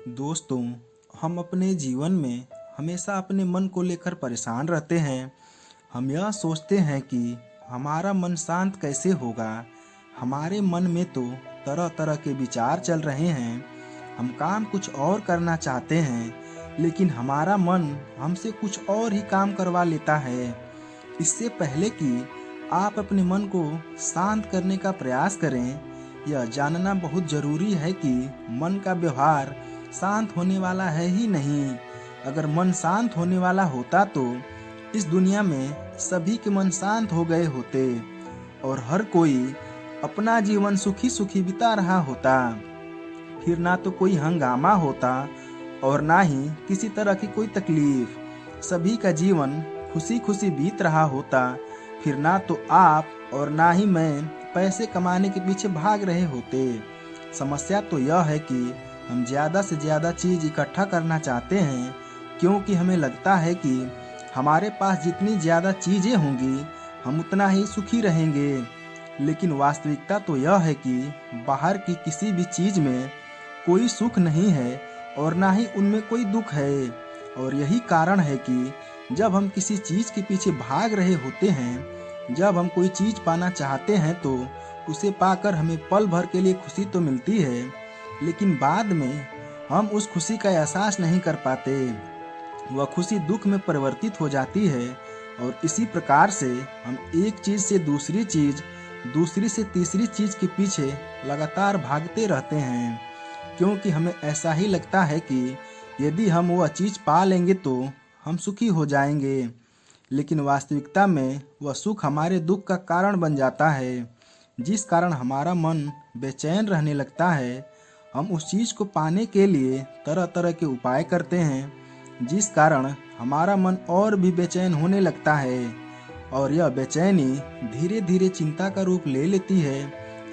दोस्तों, हम अपने जीवन में हमेशा अपने मन को लेकर परेशान रहते हैं। हम यह सोचते हैं कि हमारा मन शांत कैसे होगा। हमारे मन में तो तरह तरह के विचार चल रहे हैं। हम काम कुछ और करना चाहते हैं, लेकिन हमारा मन हमसे कुछ और ही काम करवा लेता है। इससे पहले कि आप अपने मन को शांत करने का प्रयास करें, यह जानना बहुत ज़रूरी है कि मन का व्यवहार शांत होने वाला है ही नहीं। अगर मन शांत होने वाला होता तो इस दुनिया में सभी के मन शांत हो गए होते और हर कोई अपना जीवन सुखी सुखी बिता रहा होता। फिर ना तो कोई हंगामा होता और ना ही किसी तरह की कोई तकलीफ। सभी का जीवन खुशी खुशी बीत रहा होता। फिर ना तो आप और ना ही मैं पैसे कमाने के पीछे भाग रहे होते। समस्या तो यह है कि हम ज़्यादा से ज़्यादा चीज़ इकट्ठा करना चाहते हैं, क्योंकि हमें लगता है कि हमारे पास जितनी ज़्यादा चीज़ें होंगी हम उतना ही सुखी रहेंगे। लेकिन वास्तविकता तो यह है कि बाहर की किसी भी चीज़ में कोई सुख नहीं है और ना ही उनमें कोई दुख है। और यही कारण है कि जब हम किसी चीज़ के पीछे भाग रहे होते हैं, जब हम कोई चीज़ पाना चाहते हैं तो उसे पाकर हमें पल भर के लिए खुशी तो मिलती है, लेकिन बाद में हम उस खुशी का एहसास नहीं कर पाते। वह खुशी दुख में परिवर्तित हो जाती है और इसी प्रकार से हम एक चीज़ से दूसरी चीज़, दूसरी से तीसरी चीज़ के पीछे लगातार भागते रहते हैं, क्योंकि हमें ऐसा ही लगता है कि यदि हम वह चीज़ पा लेंगे तो हम सुखी हो जाएंगे। लेकिन वास्तविकता में वह सुख हमारे दुख का कारण बन जाता है, जिस कारण हमारा मन बेचैन रहने लगता है। हम उस चीज़ को पाने के लिए तरह तरह के उपाय करते हैं, जिस कारण हमारा मन और भी बेचैन होने लगता है और यह बेचैनी धीरे धीरे चिंता का रूप ले लेती है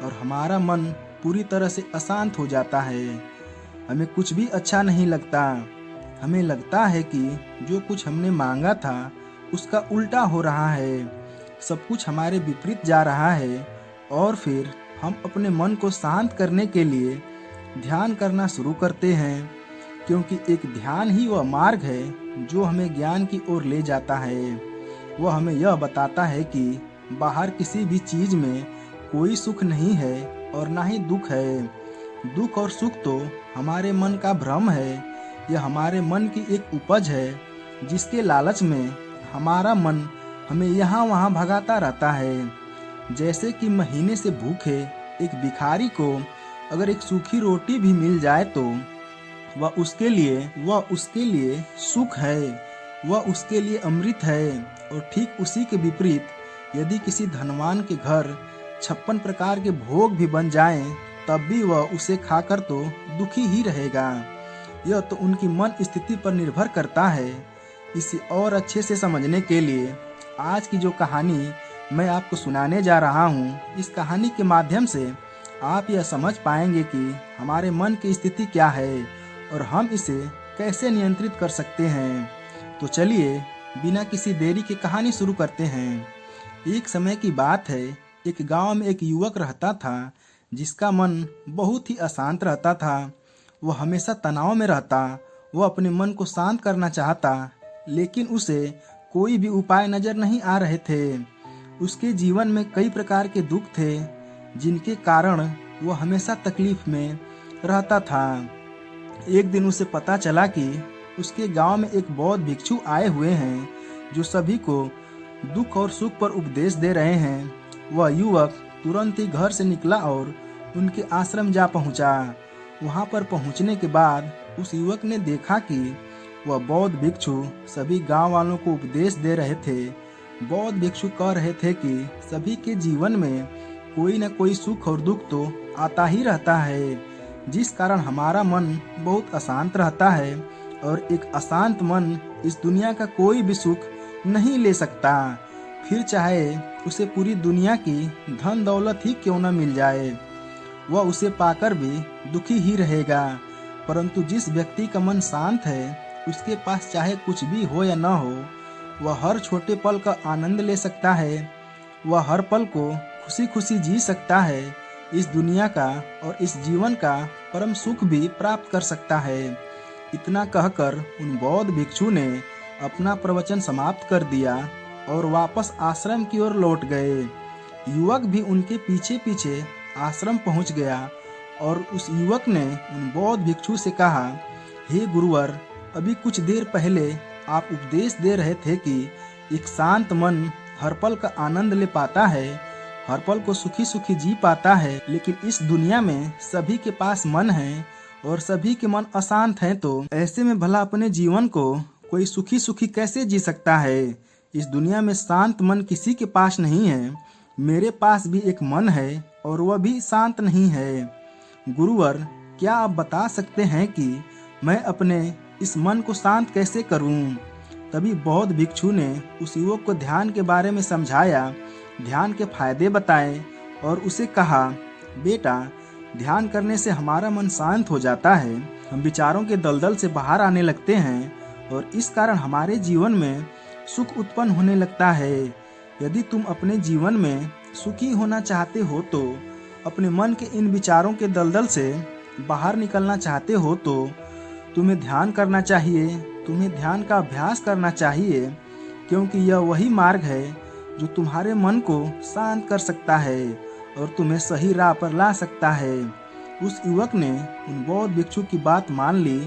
और हमारा मन पूरी तरह से अशांत हो जाता है। हमें कुछ भी अच्छा नहीं लगता। हमें लगता है कि जो कुछ हमने मांगा था उसका उल्टा हो रहा है, सब कुछ हमारे विपरीत जा रहा है। और फिर हम अपने मन को शांत करने के लिए ध्यान करना शुरू करते हैं, क्योंकि एक ध्यान ही वह मार्ग है जो हमें ज्ञान की ओर ले जाता है। वह हमें यह बताता है कि बाहर किसी भी चीज़ में कोई सुख नहीं है और ना ही दुख है। दुख और सुख तो हमारे मन का भ्रम है। यह हमारे मन की एक उपज है, जिसके लालच में हमारा मन हमें यहाँ वहाँ भगाता रहता है। जैसे कि महीने से भूखे एक भिखारी को अगर एक सूखी रोटी भी मिल जाए तो वह उसके लिए सुख है, वह उसके लिए अमृत है। और ठीक उसी के विपरीत यदि किसी धनवान के घर 56 प्रकार के भोग भी बन जाएं, तब भी वह उसे खाकर तो दुखी ही रहेगा। यह तो उनकी मन स्थिति पर निर्भर करता है। इसे और अच्छे से समझने के लिए आज की जो कहानी मैं आपको सुनाने जा रहा हूँ, इस कहानी के माध्यम से आप यह समझ पाएंगे कि हमारे मन की स्थिति क्या है और हम इसे कैसे नियंत्रित कर सकते हैं। तो चलिए बिना किसी देरी के कहानी शुरू करते हैं। एक समय की बात है, एक गांव में एक युवक रहता था जिसका मन बहुत ही अशांत रहता था। वह हमेशा तनाव में रहता। वह अपने मन को शांत करना चाहता, लेकिन उसे कोई भी उपाय नजर नहीं आ रहे थे। उसके जीवन में कई प्रकार के दुख थे, जिनके कारण वह हमेशा तकलीफ में रहता था। एक दिन उसे पता चला कि उसके गांव में एक बौद्ध भिक्षु आए हुए हैं, जो सभी को दुख और सुख पर उपदेश दे रहे हैं। वह युवक तुरंत ही घर से निकला और उनके आश्रम जा पहुंचा। वहां पर पहुंचने के बाद उस युवक ने देखा कि वह बौद्ध भिक्षु सभी गांव वालों को उपदेश दे रहे थे। बौद्ध भिक्षु कह रहे थे कि सभी के जीवन में कोई न कोई सुख और दुख तो आता ही रहता है, जिस कारण हमारा मन बहुत अशांत रहता है और एक अशांत मन इस दुनिया का कोई भी सुख नहीं ले सकता। फिर चाहे उसे पूरी दुनिया की धन दौलत ही क्यों न मिल जाए, वह उसे पाकर भी दुखी ही रहेगा। परंतु जिस व्यक्ति का मन शांत है, उसके पास चाहे कुछ भी हो या न हो, वह हर छोटे पल का आनंद ले सकता है। वह हर पल को खुशी खुशी जी सकता है। इस दुनिया का और इस जीवन का परम सुख भी प्राप्त कर सकता है। इतना कहकर उन बौद्ध भिक्षु ने अपना प्रवचन समाप्त कर दिया और वापस आश्रम की ओर लौट गए। युवक भी उनके पीछे पीछे आश्रम पहुंच गया और उस युवक ने उन बौद्ध भिक्षु से कहा, हे गुरुवर, अभी कुछ देर पहले आप उपदेश दे रहे थे कि एक शांत मन हर पल का आनंद ले पाता है, हर पल को सुखी सुखी जी पाता है। लेकिन इस दुनिया में सभी के पास मन है और सभी के मन अशांत हैं, तो ऐसे में भला अपने जीवन को कोई सुखी सुखी कैसे जी सकता है। इस दुनिया में शांत मन किसी के पास नहीं है। मेरे पास भी एक मन है और वह भी शांत नहीं है। गुरुवर, क्या आप बता सकते हैं कि मैं अपने इस मन को शांत कैसे करूं? तभी बौद्ध भिक्षु ने उस युवक को ध्यान के बारे में समझाया, ध्यान के फायदे बताए और उसे कहा, बेटा, ध्यान करने से हमारा मन शांत हो जाता है। हम विचारों के दलदल से बाहर आने लगते हैं और इस कारण हमारे जीवन में सुख उत्पन्न होने लगता है। यदि तुम अपने जीवन में सुखी होना चाहते हो, तो अपने मन के इन विचारों के दलदल से बाहर निकलना चाहते हो, तो तुम्हें ध्यान करना चाहिए। तुम्हें ध्यान का अभ्यास करना चाहिए, क्योंकि यह वही मार्ग है जो तुम्हारे मन को शांत कर सकता है और तुम्हें सही राह पर ला सकता है। उस युवक ने उन बौद्ध भिक्षु की बात मान ली।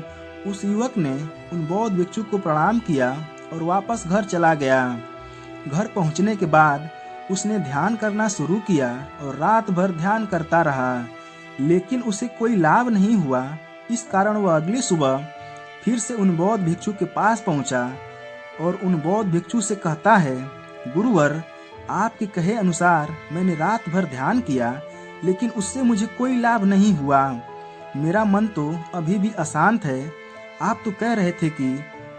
उस युवक ने उन बौद्ध भिक्षु को प्रणाम किया और वापस घर चला गया। घर पहुंचने के बाद उसने ध्यान करना शुरू किया और रात भर ध्यान करता रहा, लेकिन उसे कोई लाभ नहीं हुआ। इस कारण वह अगली सुबह फिर से उन बौद्ध भिक्षु के पास पहुंचा और उन बौद्ध भिक्षु से कहता है, गुरुवर, आपके कहे अनुसार मैंने रात भर ध्यान किया, लेकिन उससे मुझे कोई लाभ नहीं हुआ। मेरा मन तो अभी भी अशांत है। आप तो कह रहे थे कि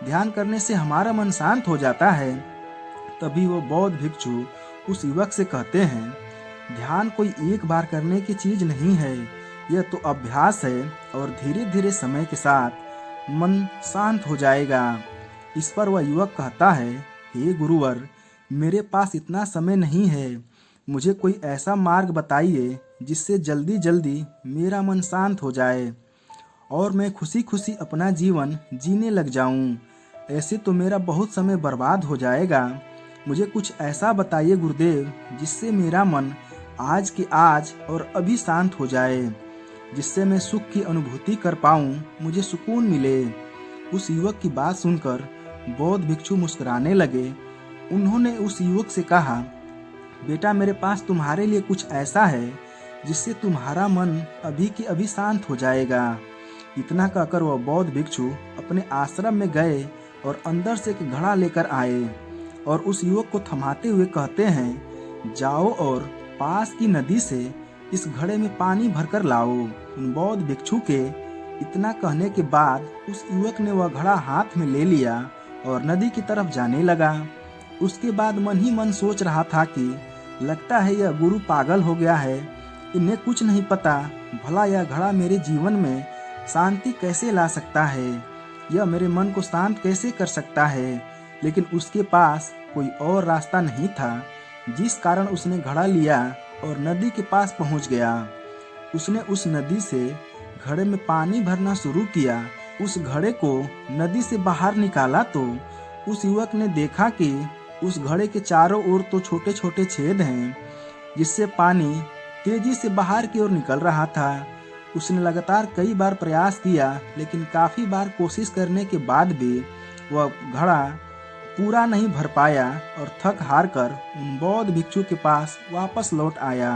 ध्यान करने से हमारा मन शांत हो जाता है। तभी वो बौद्ध भिक्षु उस युवक से कहते हैं, ध्यान कोई एक बार करने की चीज नहीं है, यह तो अभ्यास है और धीरे धीरे समय के साथ मन शांत हो जाएगा। इस पर वह युवक कहता है, हे गुरुवर, मेरे पास इतना समय नहीं है। मुझे कोई ऐसा मार्ग बताइए जिससे जल्दी जल्दी मेरा मन शांत हो जाए और मैं खुशी खुशी अपना जीवन जीने लग जाऊं। ऐसे तो मेरा बहुत समय बर्बाद हो जाएगा। मुझे कुछ ऐसा बताइए गुरुदेव, जिससे मेरा मन आज के आज और अभी शांत हो जाए, जिससे मैं सुख की अनुभूति कर पाऊं, मुझे सुकून मिले। उस युवक की बात सुनकर बौद्ध भिक्षु मुस्कुराने लगे। उन्होंने उस युवक से कहा, बेटा, मेरे पास तुम्हारे लिए कुछ ऐसा है जिससे तुम्हारा मन अभी के अभी शांत हो जाएगा। इतना कहकर वह बौद्ध भिक्षु अपने आश्रम में गए और अंदर से एक घड़ा लेकर आए और उस युवक को थमाते हुए कहते हैं, जाओ और पास की नदी से इस घड़े में पानी भरकर लाओ। उन बौद्ध भिक्षु के इतना कहने के बाद उस युवक ने वह घड़ा हाथ में ले लिया और नदी की तरफ जाने लगा। उसके बाद मन ही मन सोच रहा था कि लगता है यह गुरु पागल हो गया है, इन्हें कुछ नहीं पता, भला यह घड़ा मेरे जीवन में शांति कैसे ला सकता है, यह मेरे मन को शांत कैसे कर सकता है। लेकिन उसके पास कोई और रास्ता नहीं था, जिस कारण उसने घड़ा लिया और नदी के पास पहुंच गया। उसने उस नदी से घड़े में पानी भरना शुरू किया। उस घड़े को नदी से बाहर निकाला तो उस युवक ने देखा कि उस घड़े के चारों ओर तो छोटे छोटे छेद हैं, जिससे पानी तेजी से बाहर की ओर निकल रहा था। उसने लगातार कई बार प्रयास किया, लेकिन काफी बार कोशिश करने के बाद भी वह घड़ा पूरा नहीं भर पाया और थक हार कर उन बौद्ध भिक्षु के पास वापस लौट आया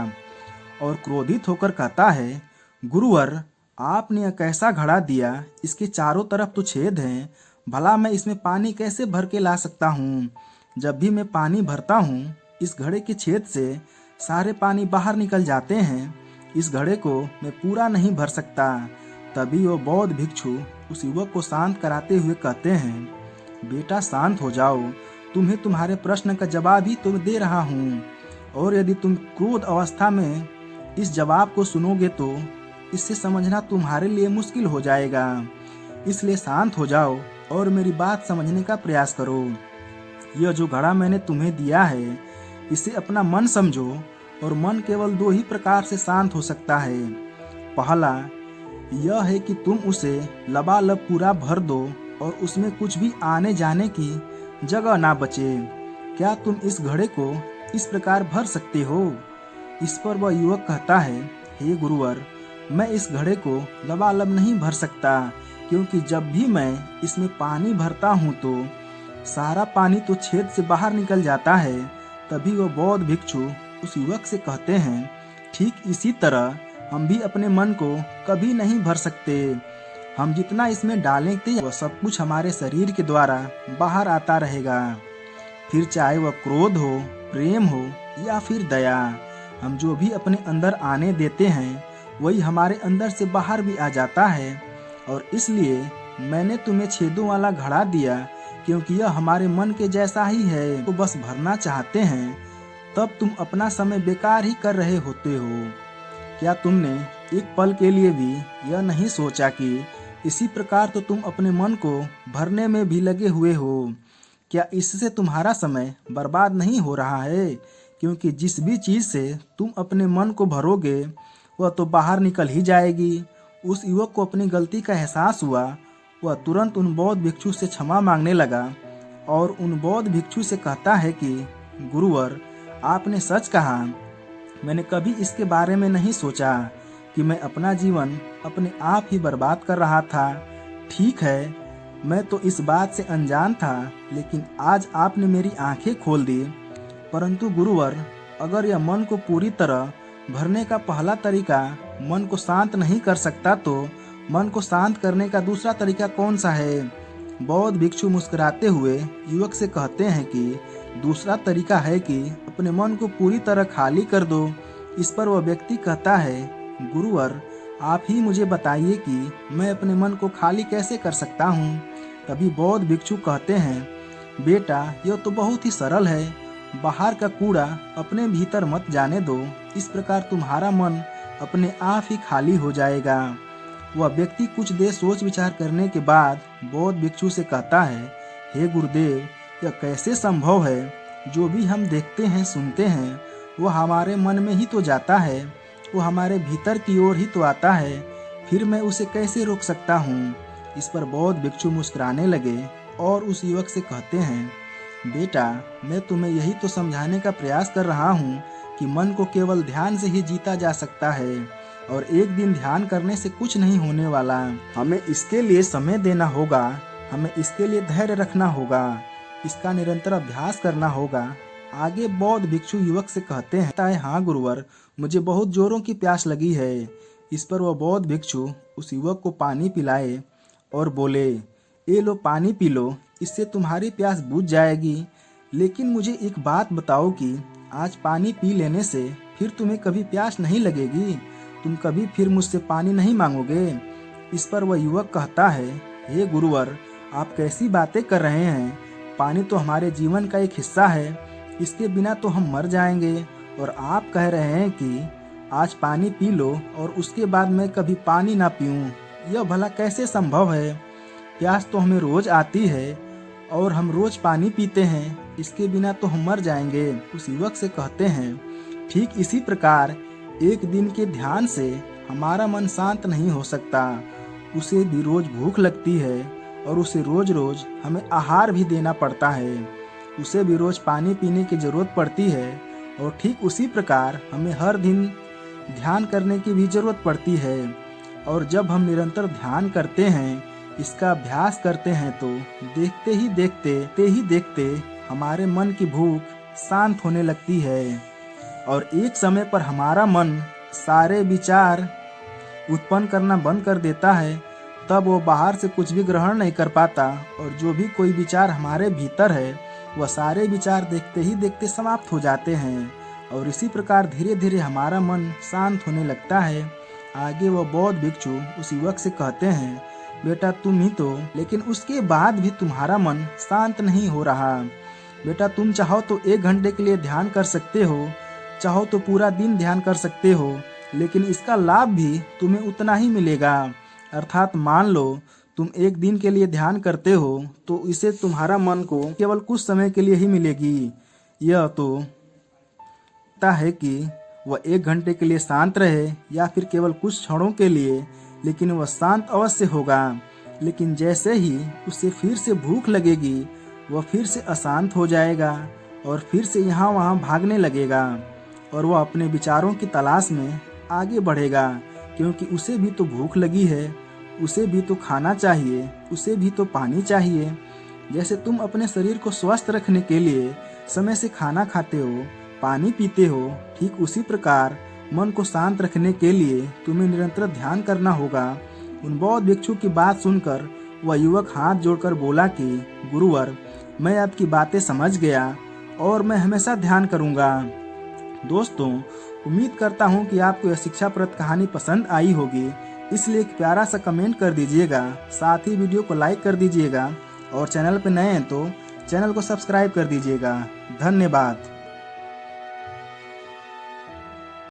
और क्रोधित होकर कहता है, गुरुवर, आपने यह कैसा घड़ा दिया? इसके चारों तरफ तो छेद हैं, भला मैं इसमें पानी कैसे भर के ला सकता हूँ? जब भी मैं पानी भरता हूँ, इस घड़े के छेद से सारे पानी बाहर निकल जाते हैं। इस घड़े को मैं पूरा नहीं भर सकता। तभी वो बौद्ध भिक्षु उस युवक को शांत कराते हुए कहते हैं, बेटा, शांत हो जाओ, तुम्हें तुम्हारे प्रश्न का जवाब ही तो दे रहा हूँ, और यदि तुम क्रोध अवस्था में इस जवाब को सुनोगे तो इससे समझना तुम्हारे लिए मुश्किल हो जाएगा। इसलिए शांत हो जाओ और मेरी बात समझने का प्रयास करो। यह जो घड़ा मैंने तुम्हें दिया है, इसे अपना मन समझो, और मन केवल दो ही प्रकार से शांत हो सकता है। पहला, यह है कि तुम उसे लबालब पूरा भर दो और उसमें कुछ भी आने जाने की जगह ना बचे। क्या तुम इस घड़े को इस प्रकार भर सकते हो? इस पर वह युवक कहता है, हे गुरुवर, मैं इस घड़े को लबालब नहीं भर सकता, क्योंकि जब भी मैं इसमें पानी भरता हूँ तो सारा पानी तो छेद से बाहर निकल जाता है। तभी वह बौद्ध भिक्षु उस युवक से कहते हैं, ठीक इसी तरह हम भी अपने मन को कभी नहीं भर सकते। हम जितना इसमें डालेंगे वह सब कुछ हमारे शरीर के द्वारा बाहर आता रहेगा। फिर चाहे वह क्रोध हो, प्रेम हो या फिर दया, हम जो भी अपने अंदर आने देते हैं वही हमारे अंदर से बाहर भी आ जाता है। और इसलिए मैंने तुम्हें छेदों वाला घड़ा दिया, क्योंकि यह हमारे मन के जैसा ही है। तो बस भरना चाहते हैं, तब तुम अपना समय बेकार ही कर रहे होते हो। क्या तुमने एक पल के लिए भी यह नहीं सोचा कि इसी प्रकार तो तुम अपने मन को भरने में भी लगे हुए हो? क्या इससे तुम्हारा समय बर्बाद नहीं हो रहा है? क्योंकि जिस भी चीज़ से तुम अपने मन को भरोगे वह तो बाहर निकल ही जाएगी। उस युवक को अपनी गलती का एहसास हुआ। वह तुरंत उन बौद्ध भिक्षु से क्षमा मांगने लगा और उन बौद्ध भिक्षु से कहता है कि गुरुवर, आपने सच कहा। मैंने कभी इसके बारे में नहीं सोचा कि मैं अपना जीवन अपने आप ही बर्बाद कर रहा था। ठीक है, मैं तो इस बात से अनजान था, लेकिन आज आपने मेरी आंखें खोल दी। परंतु गुरुवर, अगर यह मन को पूरी तरह भरने का पहला तरीका मन को शांत नहीं कर सकता, तो मन को शांत करने का दूसरा तरीका कौन सा है? बौद्ध भिक्षु मुस्कुराते हुए युवक से कहते हैं कि दूसरा तरीका है कि अपने मन को पूरी तरह खाली कर दो। इस पर वह व्यक्ति कहता है, गुरुवर, आप ही मुझे बताइए कि मैं अपने मन को खाली कैसे कर सकता हूँ। तभी बौद्ध भिक्षु कहते हैं, बेटा, यह तो बहुत ही सरल है। बाहर का कूड़ा अपने भीतर मत जाने दो, इस प्रकार तुम्हारा मन अपने आप ही खाली हो जाएगा। वह व्यक्ति कुछ देर सोच विचार करने के बाद बौद्ध भिक्षु से कहता है, हे गुरुदेव, यह कैसे संभव है? जो भी हम देखते हैं, सुनते हैं, वह हमारे मन में ही तो जाता है, वो हमारे भीतर की ओर ही तो आता है। फिर मैं उसे कैसे रोक सकता हूँ? इस पर बौद्ध भिक्षु मुस्कुराने लगे और उस युवक से कहते हैं, बेटा, मैं तुम्हें यही तो समझाने का प्रयास कर रहा हूँ कि मन को केवल ध्यान से ही जीता जा सकता है और एक दिन ध्यान करने से कुछ नहीं होने वाला। हमें इसके लिए समय देना होगा, हमें इसके लिए धैर्य रखना होगा, इसका निरंतर अभ्यास करना होगा। आगे बौद्ध भिक्षु युवक से कहते हैं, हाँ गुरुवर, मुझे बहुत जोरों की प्यास लगी है। इस पर वह बौद्ध भिक्षु उस युवक को पानी पिलाए और बोले, ये लो पानी पी लो, इससे तुम्हारी प्यास बुझ जाएगी। लेकिन मुझे एक बात बताओ कि आज पानी पी लेने से फिर तुम्हें कभी प्यास नहीं लगेगी? तुम कभी फिर मुझसे पानी नहीं मांगोगे? इस पर वह युवक कहता है, हे गुरुवर, आप कैसी बातें कर रहे हैं? पानी तो हमारे जीवन का एक हिस्सा है, इसके बिना तो हम मर जाएंगे। और आप कह रहे हैं कि आज पानी पी लो और उसके बाद मैं कभी पानी ना पीऊँ? यह भला कैसे संभव है? प्यास तो हमें रोज आती है और हम रोज पानी पीते हैं, इसके बिना तो हम मर जाएंगे। उस युवक से कहते हैं, ठीक इसी प्रकार एक दिन के ध्यान से हमारा मन शांत नहीं हो सकता। उसे भी रोज भूख लगती है और उसे रोज रोज हमें आहार भी देना पड़ता है। उसे भी रोज पानी पीने की जरूरत पड़ती है और ठीक उसी प्रकार हमें हर दिन ध्यान करने की भी जरूरत पड़ती है। और जब हम निरंतर ध्यान करते हैं, इसका अभ्यास करते हैं, तो देखते ही देखते हमारे मन की भूख शांत होने लगती है और एक समय पर हमारा मन सारे विचार उत्पन्न करना बंद कर देता है। तब वो बाहर से कुछ भी ग्रहण नहीं कर पाता और जो भी कोई विचार हमारे भीतर है, वह सारे विचार देखते ही देखते समाप्त हो जाते हैं और इसी प्रकार धीरे धीरे हमारा मन शांत होने लगता है। आगे वह बौद्ध भिक्षु उस युवक से कहते हैं, बेटा तुम ही तो, लेकिन उसके बाद भी तुम्हारा मन शांत नहीं हो रहा। बेटा, तुम चाहो तो 1 घंटे के लिए ध्यान कर सकते हो, चाहो तो पूरा दिन ध्यान कर सकते हो, लेकिन इसका लाभ भी तुम्हें उतना ही मिलेगा। अर्थात मान लो तुम 1 दिन के लिए ध्यान करते हो तो इसे तुम्हारा मन को केवल कुछ समय के लिए ही मिलेगी। यह तो है कि वह 1 घंटे के लिए शांत रहे या फिर केवल कुछ क्षणों के लिए लेकिन वह शांत अवश्य होगा। लेकिन जैसे ही उसे फिर से भूख लगेगी, वह फिर से अशांत हो जाएगा और फिर से यहाँ वहाँ भागने लगेगा और वह अपने विचारों की तलाश में आगे बढ़ेगा, क्योंकि उसे भी तो भूख लगी है, उसे भी तो खाना चाहिए, उसे भी तो पानी चाहिए। जैसे तुम अपने शरीर को स्वस्थ रखने के लिए समय से खाना खाते हो, पानी पीते हो, ठीक उसी प्रकार मन को शांत रखने के लिए तुम्हें निरंतर ध्यान करना होगा। उन बौद्ध भिक्षु की बात सुनकर वह युवक हाथ जोड़कर बोला कि गुरुवर, मैं आपकी बातें समझ गया और मैं हमेशा ध्यान करूंगा। दोस्तों, उम्मीद करता हूं कि आपको यह शिक्षाप्रद कहानी पसंद आई होगी, इसलिए एक प्यारा सा कमेंट कर दीजिएगा, साथ ही वीडियो को लाइक कर दीजिएगा और चैनल पर नए हैं तो चैनल को सब्सक्राइब कर दीजिएगा। धन्यवाद।